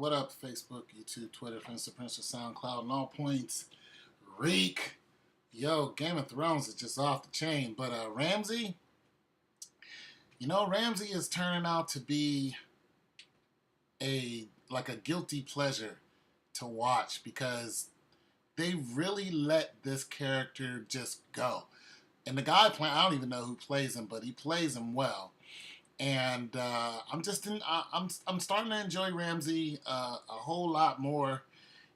What up, Facebook, YouTube, Twitter, Instagram, SoundCloud, and all points? Reek. Yo, Game of Thrones is just off the chain. But Ramsey, Ramsey is turning out to be a guilty pleasure to watch because they really let this character just go. And the guy playing, I don't even know who plays him, but he plays him well. And I'm starting to enjoy Ramsey a whole lot more.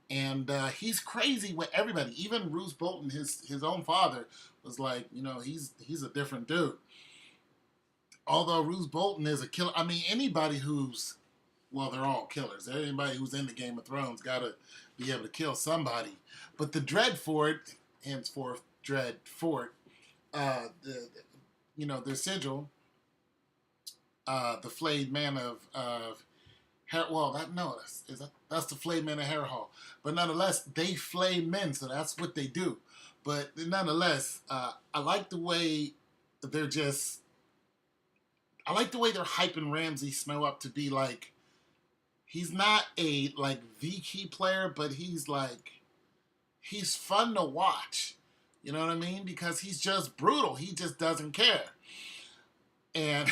And he's crazy with everybody. Even Bruce Bolton, his own father, was like, he's a different dude. Although Bruce Bolton is a killer. I mean, anybody they're all killers. Anybody who's in the Game of Thrones got to be able to kill somebody. But the Dreadfort, henceforth Dreadfort, their sigil, the flayed man of that's the flayed man of Harrenhal. But nonetheless, they flay men, so that's what they do. But nonetheless, I like the way they're hyping Ramsay Snow up to be like, he's not a the key player, but he's fun to watch. You know what I mean? Because he's just brutal. He just doesn't care. And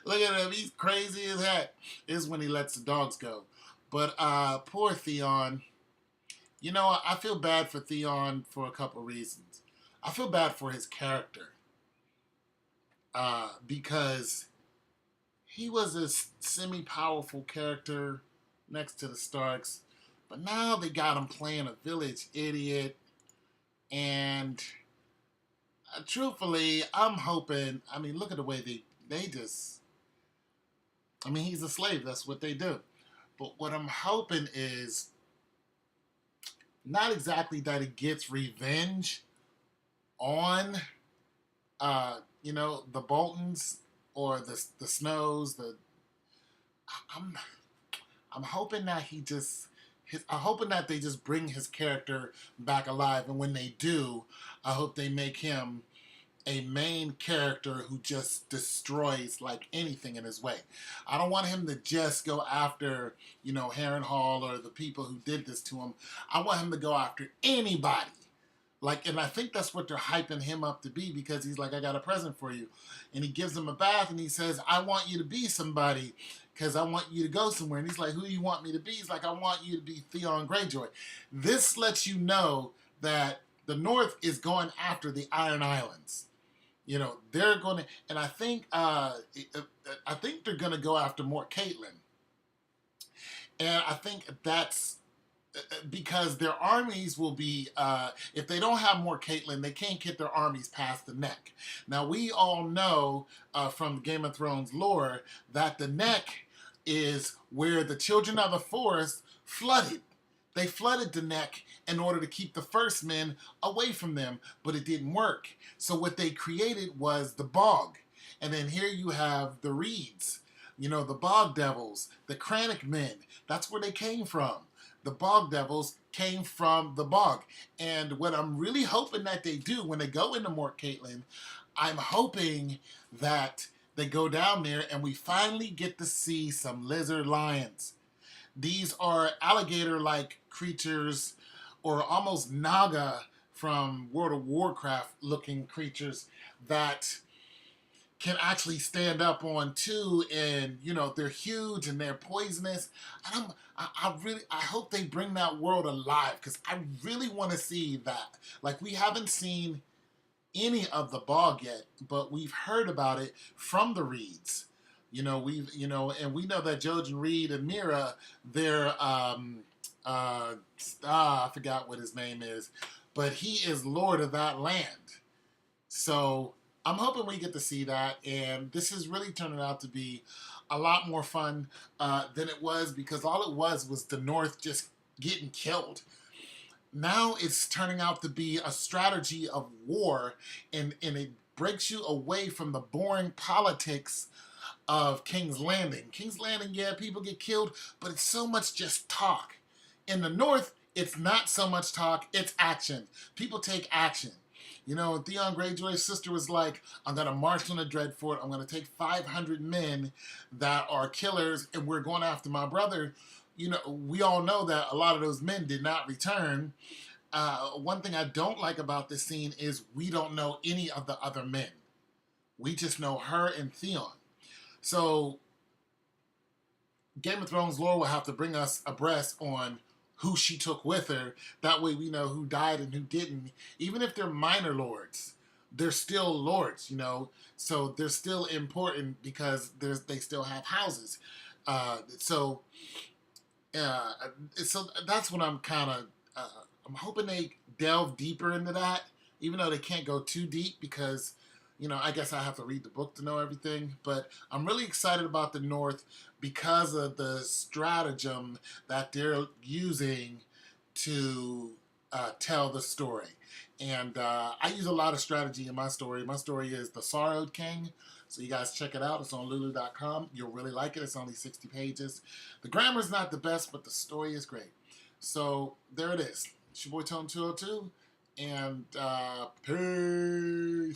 look at him, he's crazy as heck. Is when he lets the dogs go. But poor Theon. I feel bad for Theon for a couple reasons. I feel bad for his character. Because he was a semi-powerful character next to the Starks. But now they got him playing a village idiot. And truthfully, I'm hoping, look at the way they just, he's a slave. That's what they do. But what I'm hoping is not exactly that it gets revenge on, the Boltons or the Snows. I'm hoping that I'm hoping that they just bring his character back alive, and when they do, I hope they make him a main character who just destroys anything in his way. I don't want him to just go after, Harrenhal or the people who did this to him. I want him to go after anybody. And I think that's what they're hyping him up to be, because he's like, I got a present for you. And he gives him a bath and he says, I want you to be somebody because I want you to go somewhere. And he's like, who do you want me to be? He's like, I want you to be Theon Greyjoy. This lets you know that the North is going after the Iron Islands. They're going to, and I think they're going to go after more Caitlyn. And I think that's because their armies will be, if they don't have more Caitlyn, they can't get their armies past the neck. Now, we all know from Game of Thrones lore that the neck is where the children of the forest flooded. They flooded the neck in order to keep the first men away from them, but it didn't work. So what they created was the bog. And then here you have the reeds, the bog devils, the Crannock men. That's where they came from. The bog devils came from the bog. And what I'm really hoping that they do when they go into Mort Caitlin, I'm hoping that they go down there and we finally get to see some lizard lions. These are alligator-like creatures, or almost Naga from World of Warcraft looking creatures that can actually stand up on two, and they're huge and they're poisonous. And I hope they bring that world alive, because I really want to see that. We haven't seen any of the bog yet, but we've heard about it from the reeds. And we know that Jojen Reed and Mira, they're I forgot what his name is, but he is Lord of that land. So I'm hoping we get to see that, and this is really turning out to be a lot more fun than it was, because all it was the North just getting killed. Now it's turning out to be a strategy of war, and it breaks you away from the boring politics of King's Landing. King's Landing, yeah, people get killed, but it's so much just talk. In the North, it's not so much talk, it's action. People take action. You know, Theon Greyjoy's sister was like, I'm going to march on the Dreadfort. I'm going to take 500 men that are killers, and we're going after my brother. You know, we all know that a lot of those men did not return. One thing I don't like about this scene is we don't know any of the other men. We just know her and Theon. So Game of Thrones lore will have to bring us abreast on who she took with her. That way we know who died and who didn't. Even if they're minor lords, they're still lords, you know. So they're still important because they still have houses. So so that's what I'm kind of. I'm hoping they delve deeper into that, even though they can't go too deep because, you know, I guess I have to read the book to know everything. But I'm really excited about the North because of the stratagem that they're using to tell the story. And I use a lot of strategy in my story. My story is The Sorrowed King. So you guys check it out. It's on lulu.com. You'll really like it. It's only 60 pages. The grammar's not the best, but the story is great. So there it is. It's your boy Tone 202. And peace.